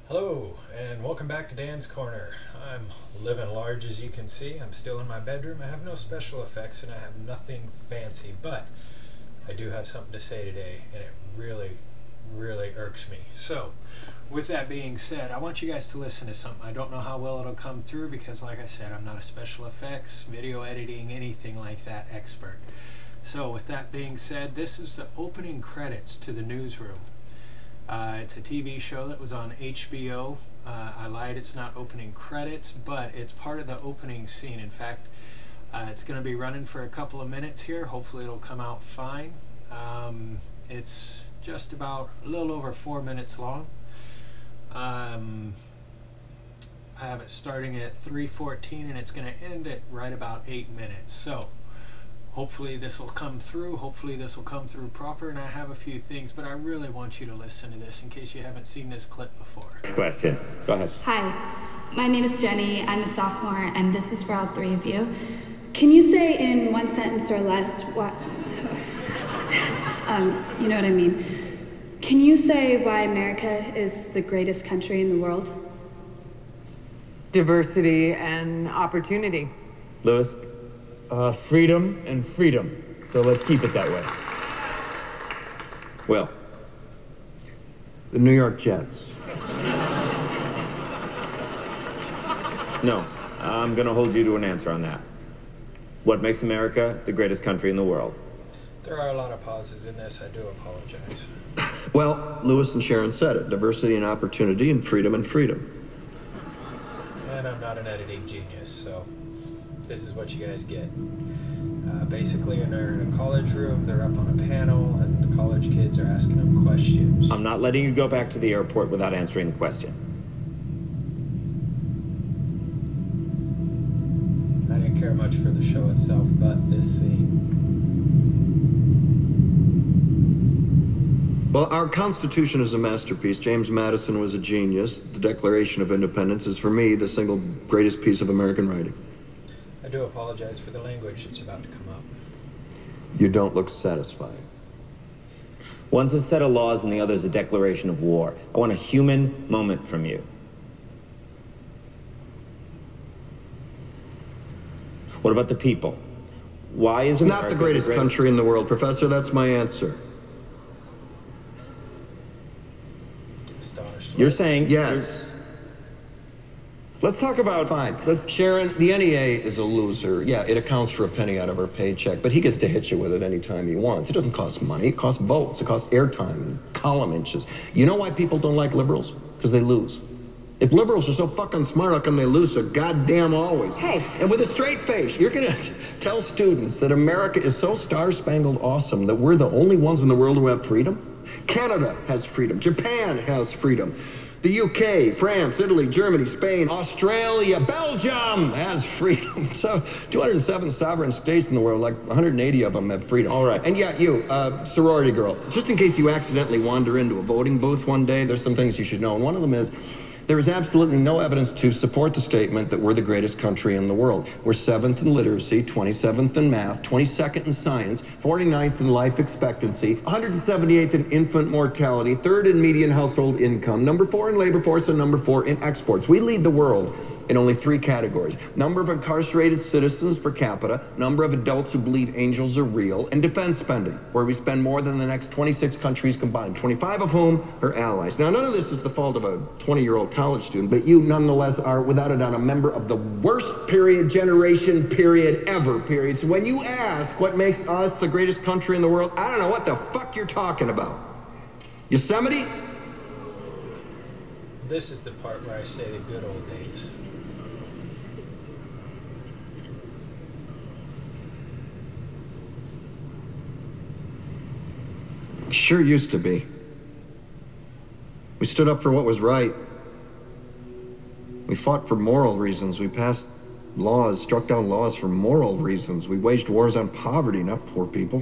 Hello, and welcome back to Dan's Corner. I'm living large, as you can see. I'm still in my bedroom. I have no special effects and I have nothing fancy, but I do have something to say today, and it really irks me. So, with that being said, I want you guys to listen to something. I don't know how well it'll come through because, like I said, I'm not a special effects, video editing, anything like that expert. So, with that being said, this is the opening credits to The Newsroom. It's a TV show that was on HBO. I lied, it's not opening credits, but it's part of the opening scene. In fact, it's going to be running for a couple of minutes here. Hopefully it'll come out fine. It's just about a little over 4 minutes long. I have it starting at 3:14 and it's going to end at right about 8 minutes. So hopefully this will come through. Hopefully this will come through proper, and I have a few things, but I really want you to listen to this in case you haven't seen this clip before. Next question. Go ahead. Hi, my name is Jenny. I'm a sophomore, and this is for all three of you. Can you say in one sentence or less what... you know what I mean. Can you say why America is the greatest country in the world? Diversity and opportunity. Lewis? Freedom and freedom. So let's keep it that way. Will? The New York Jets. No. I'm going to hold you to an answer on that. What makes America the greatest country in the world? There are a lot of pauses in this. I do apologize. Well, Lewis and Sharon said it. Diversity and opportunity and freedom and freedom. And I'm not an editing genius, so this is what you guys get. Basically, they're in a college room, they're up on a panel, and the college kids are asking them questions. I'm not letting you go back to the airport without answering the question. I didn't care much for the show itself, but this scene. Well, our Constitution is a masterpiece. James Madison was a genius. The Declaration of Independence is, for me, the single greatest piece of American writing. I do apologize for the language that's about to come up. You don't look satisfied. One's a set of laws and the other's a declaration of war. I want a human moment from you. What about the people? Why is It's America not the greatest country in the world, Professor. That's my answer. Astonished. You're saying... Yes. Let's talk about... Fine. Sharon, the NEA is a loser. Yeah, it accounts for a penny out of her paycheck, but he gets to hit you with it anytime he wants. It doesn't cost money. It costs votes. It costs airtime and column inches. You know why people don't like liberals? Because they lose. If liberals are so fucking smart, how come they lose so goddamn always? Hey, and with a straight face, you're going to tell students that America is so star-spangled awesome that we're the only ones in the world who have freedom? Canada has freedom. Japan has freedom. The UK, France, Italy, Germany, Spain, Australia, Belgium has freedom. So 207 sovereign states in the world, like 180 of them have freedom. All right. And yeah, you, sorority girl, just in case you accidentally wander into a voting booth one day, there's some things you should know. And one of them is, there is absolutely no evidence to support the statement that we're the greatest country in the world. We're 7th in literacy, 27th in math, 22nd in science, 49th in life expectancy, 178th in infant mortality, 3rd in median household income, number 4 in labor force, and number 4 in exports. We lead the world in only 3 categories: number of incarcerated citizens per capita, number of adults who believe angels are real, and defense spending, where we spend more than the next 26 countries combined, 25 of whom are allies. Now, none of this is the fault of a 20-year-old college student, but you nonetheless are, without a doubt, a member of the worst generation ever. So when you ask what makes us the greatest country in the world, I don't know what the fuck you're talking about. Yosemite? This is the part where I say the good old days. Sure used to be. We stood up for what was right. We fought for moral reasons. We passed laws, struck down laws for moral reasons. We waged wars on poverty, not poor people.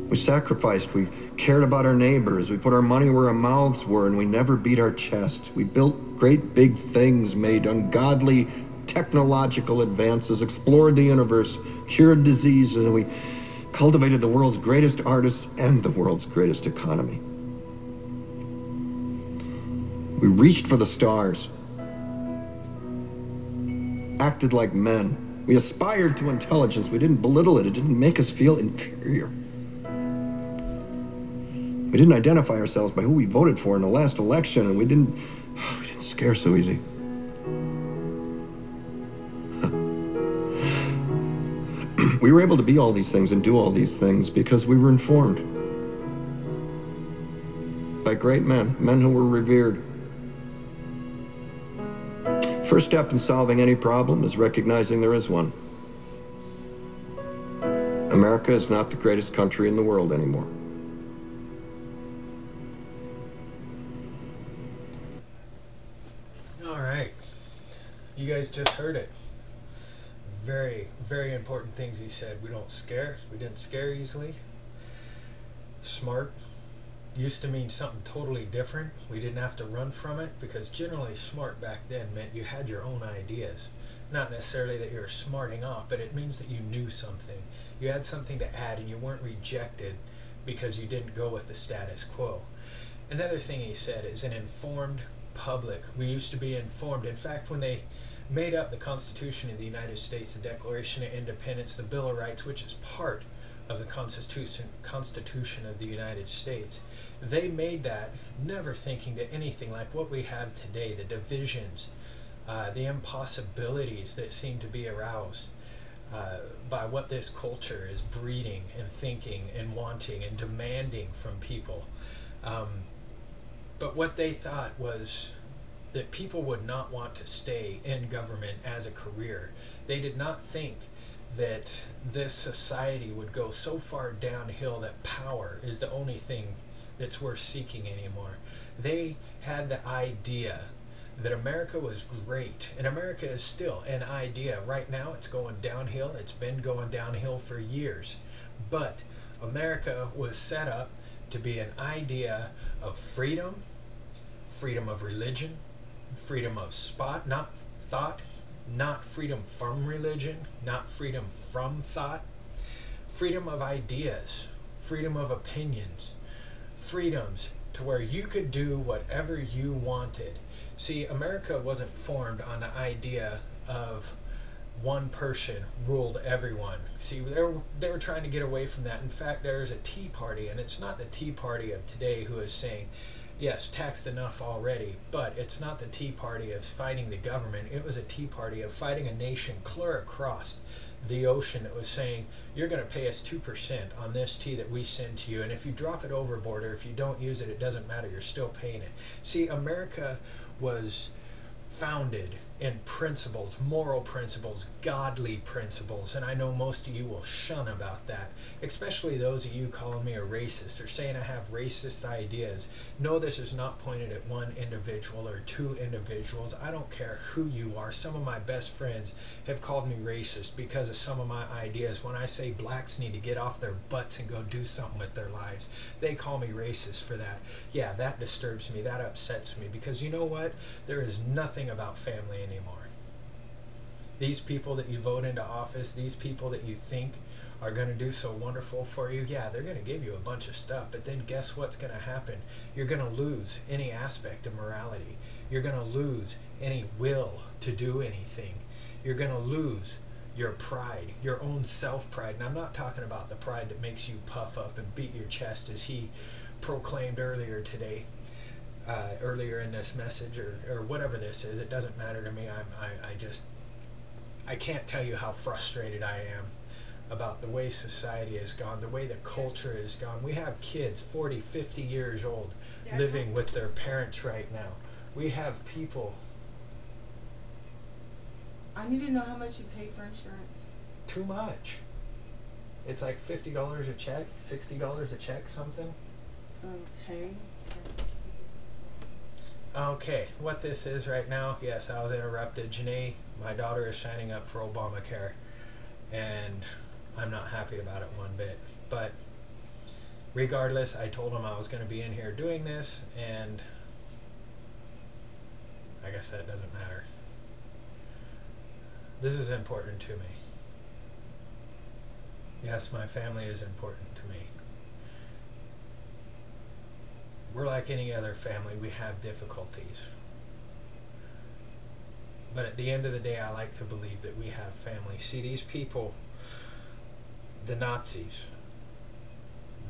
We sacrificed. We cared about our neighbors. We put our money where our mouths were, and we never beat our chest. We built great big things, made ungodly technological advances, explored the universe, cured diseases, and we cultivated the world's greatest artists and the world's greatest economy. We reached for the stars. Acted like men. We aspired to intelligence. We didn't belittle it. It didn't make us feel inferior. We didn't identify ourselves by who we voted for in the last election, and we didn't scare so easy. We were able to be all these things and do all these things because we were informed by great men, men who were revered. First step in solving any problem is recognizing there is one. America is not the greatest country in the world anymore. All right. You guys just heard it. Very, very important things he said. We don't scare. We didn't scare easily. Smart used to mean something totally different. We didn't have to run from it because generally smart back then meant you had your own ideas. Not necessarily that you were smarting off, but it means that you knew something. You had something to add and you weren't rejected because you didn't go with the status quo. Another thing he said is an informed public. We used to be informed. In fact, when they made up the Constitution of the United States, the Declaration of Independence, the Bill of Rights, which is part of the Constitution of the United States, they made that never thinking that anything like what we have today, the divisions, the impossibilities that seem to be aroused by what this culture is breeding and thinking and wanting and demanding from people. But what they thought was that people would not want to stay in government as a career. They did not think that this society would go so far downhill that power is the only thing that's worth seeking anymore. They had the idea that America was great, and America is still an idea. Right now it's going downhill. It's been going downhill for years. But America was set up to be an idea of freedom, freedom of religion, freedom of not thought, not freedom from religion, not freedom from thought, freedom of ideas, freedom of opinions, freedoms to where you could do whatever you wanted. See, America wasn't formed on the idea of one person ruled everyone. See, they were trying to get away from that. In fact, there's a Tea Party, and it's not the Tea Party of today who is saying, yes, taxed enough already, but it's not the Tea Party of fighting the government. It was a Tea Party of fighting a nation clear across the ocean that was saying, you're going to pay us 2% on this tea that we send to you, and if you drop it overboard or if you don't use it, it doesn't matter, you're still paying it. See, America was founded in principles, moral principles, godly principles, and I know most of you will shun about that, especially those of you calling me a racist or saying I have racist ideas. No, this is not pointed at one individual or two individuals. I don't care who you are. Some of my best friends have called me racist because of some of my ideas. When I say blacks need to get off their butts and go do something with their lives, they call me racist for that. Yeah, that disturbs me, that upsets me, because you know what? There is nothing about family anymore. These people that you vote into office, these people that you think are going to do so wonderful for you, yeah, they're going to give you a bunch of stuff, but then guess what's going to happen? You're going to lose any aspect of morality. You're going to lose any will to do anything. You're going to lose your pride, your own self-pride. And I'm not talking about the pride that makes you puff up and beat your chest as he proclaimed earlier today. Earlier in this message, or whatever this is, it doesn't matter to me. I can't tell you how frustrated I am about the way society has gone, the way the culture has gone. We have kids 40, 50 years old living with their parents right now. We have people. I need to know how much you pay for insurance. Too much. It's like $50 a check, $60 a check, something. Okay. Okay, what this is right now, yes, I was interrupted. Janae, my daughter, is signing up for Obamacare, and I'm not happy about it one bit. But regardless, I told him I was going to be in here doing this, and I guess that doesn't matter. This is important to me. Yes, my family is important to me. We're like any other family. We have difficulties. But at the end of the day, I like to believe that we have family. See, these people, the Nazis,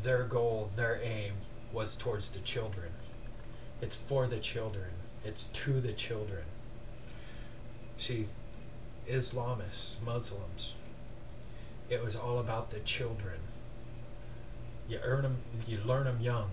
their goal, their aim was towards the children. It's for the children. It's to the children. See, Islamists, Muslims, it was all about the children. You learn them young.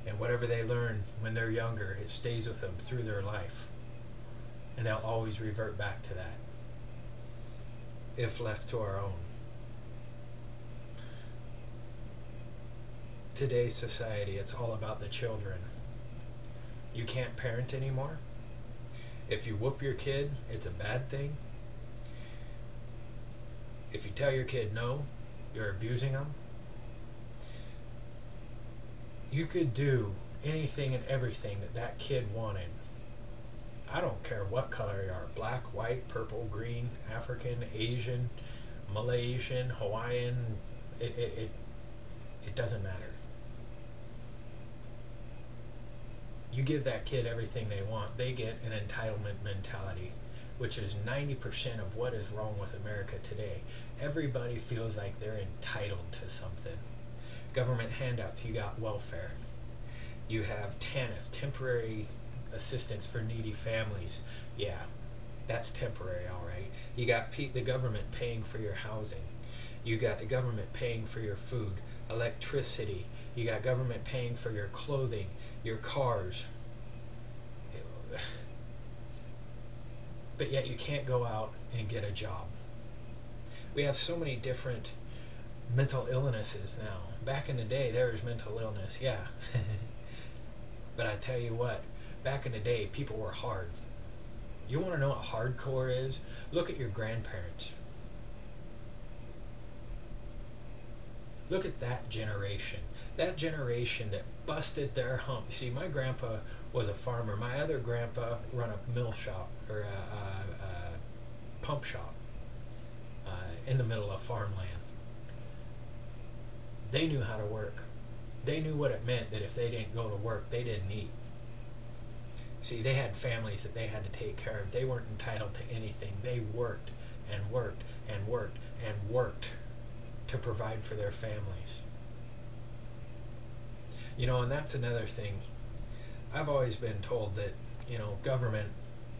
And whatever they learn when they're younger, it stays with them through their life. And they'll always revert back to that, if left to our own. Today's society, it's all about the children. You can't parent anymore. If you whoop your kid, it's a bad thing. If you tell your kid no, you're abusing them. You could do anything and everything that that kid wanted. I don't care what color you are, black, white, purple, green, African, Asian, Malaysian, Hawaiian, it doesn't matter. You give that kid everything they want, they get an entitlement mentality, which is 90% of what is wrong with America today. Everybody feels like they're entitled to something. Government handouts, you got welfare. You have TANF, temporary assistance for needy families. Yeah, that's temporary, all right. You got the government paying for your housing. You got the government paying for your food, electricity. You got government paying for your clothing, your cars. But yet you can't go out and get a job. We have so many different mental illnesses now. Back in the day, there was mental illness, yeah. But I tell you what, back in the day, people were hard. You want to know what hardcore is? Look at your grandparents. Look at that generation. That generation that busted their hump. See, my grandpa was a farmer. My other grandpa run a mill shop, or a pump shop in the middle of farmland. They knew how to work. They knew what it meant that if they didn't go to work, they didn't eat. See, they had families that they had to take care of. They weren't entitled to anything. They worked and worked and worked and worked to provide for their families. You know, and that's another thing. I've always been told that, you know, government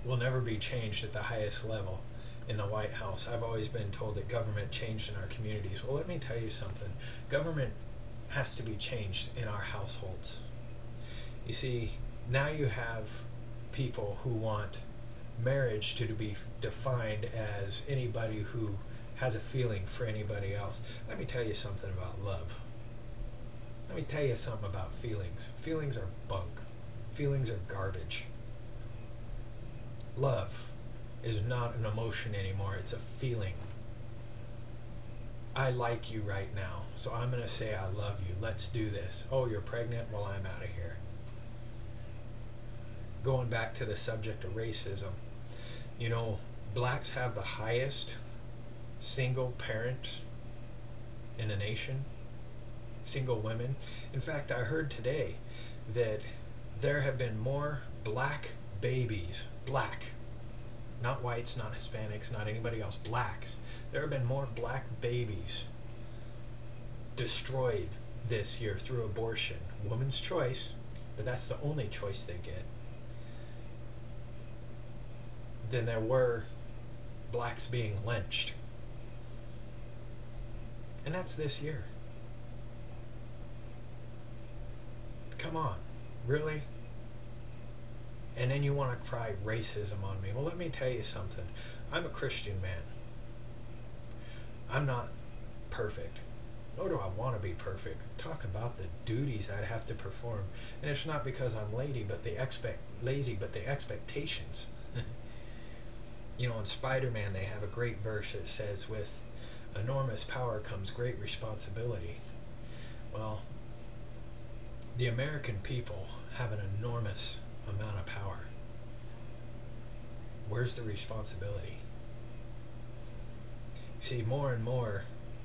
will never be changed at the highest level in the White House. I've always been told that government changed in our communities. Well, let me tell you something. Government has to be changed in our households. You see, now you have people who want marriage to be defined as anybody who has a feeling for anybody else. Let me tell you something about love. Let me tell you something about feelings. Feelings are bunk. Feelings are garbage. Love is not an emotion anymore. It's a feeling. I like you right now, so I'm going to say I love you. Let's do this. Oh, you're pregnant? Well, I'm out of here. Going back to the subject of racism, you know, blacks have the highest single parent in the nation. Single women. In fact, I heard today that there have been more black babies, black, not whites, not Hispanics, not anybody else, blacks. There have been more black babies destroyed this year through abortion. Woman's choice, but that's the only choice they get. Than there were blacks being lynched. And that's this year. Come on, really? And then you want to cry racism on me. Well, let me tell you something. I'm a Christian man. I'm not perfect, nor do I want to be perfect. Talk about the duties I'd have to perform. And it's not because I'm lazy, but the expectations. You know, in Spider-Man, they have a great verse that says, with enormous power comes great responsibility. Well, the American people have an enormous amount of power. Where's the responsibility? See, more and more,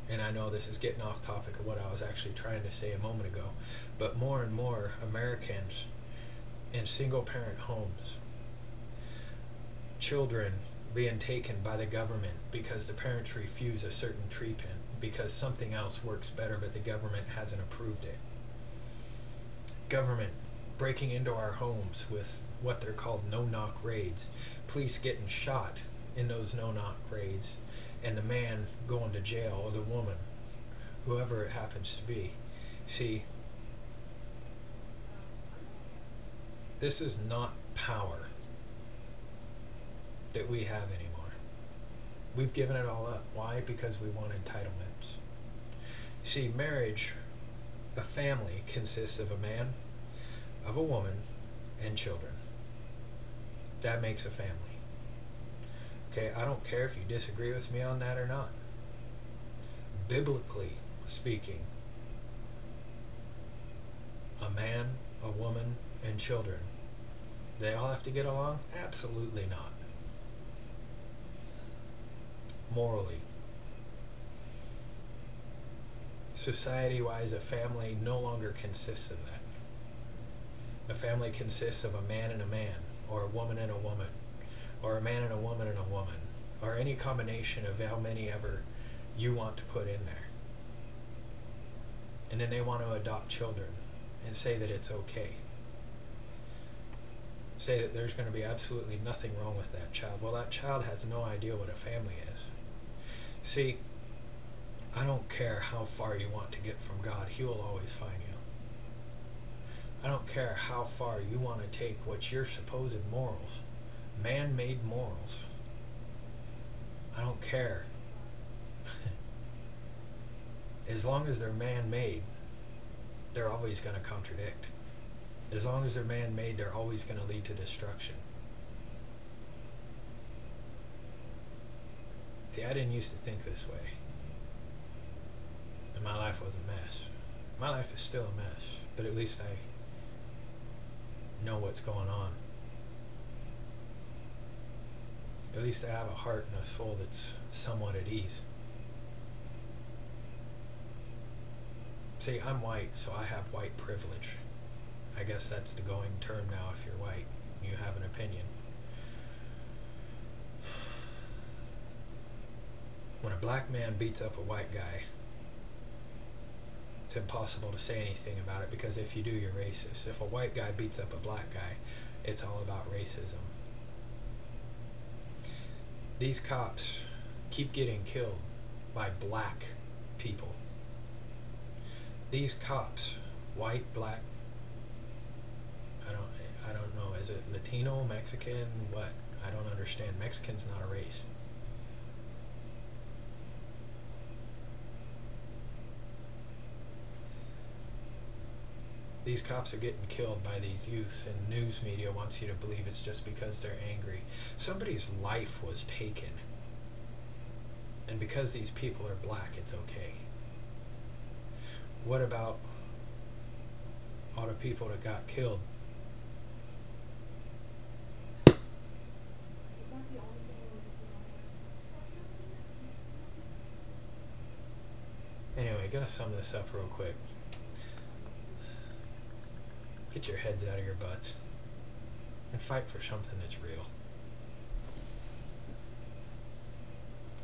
and I know this is getting off topic of what I was actually trying to say a moment ago, but more and more Americans in single-parent homes, children being taken by the government because the parents refuse a certain treatment because something else works better but the government hasn't approved it. Government breaking into our homes with what they're called no-knock raids, police getting shot in those no-knock raids, and the man going to jail, or the woman, whoever it happens to be. See, this is not power that we have anymore. We've given it all up. Why? Because we want entitlements. See, marriage, a family, consists of a man, of a woman, and children. That makes a family. Okay, I don't care if you disagree with me on that or not. Biblically speaking, a man, a woman, and children, they all have to get along? Absolutely not. Morally, society-wise, a family no longer consists of that. A family consists of a man and a man, or a woman and a woman, or a man and a woman and a woman, or any combination of how many ever you want to put in there. And then they want to adopt children and say that it's okay. Say that there's going to be absolutely nothing wrong with that child. Well, that child has no idea what a family is. See, I don't care how far you want to get from God, He will always find you. I don't care how far you want to take what's your supposed morals, man-made morals. I don't care. As long as they're man-made, they're always going to contradict. As long as they're man-made, they're always going to lead to destruction. See, I didn't used to think this way. And my life was a mess. My life is still a mess, but at least I know what's going on. At least I have a heart and a soul that's somewhat at ease. See, I'm white, so I have white privilege. I guess that's the going term now if you're white. You have an opinion. When a black man beats up a white guy, it's impossible to say anything about it because if you do, you're racist. If a white guy beats up a black guy, it's all about racism. These cops keep getting killed by black people. These cops, white, black, I don't know, is it Latino, Mexican, what? I don't understand. Mexican's not a race. These cops are getting killed by these youths, and news media wants you to believe it's just because they're angry. Somebody's life was taken. And because these people are black, it's okay. What about all the people that got killed? Anyway, gonna sum this up real quick. Get your heads out of your butts and fight for something that's real.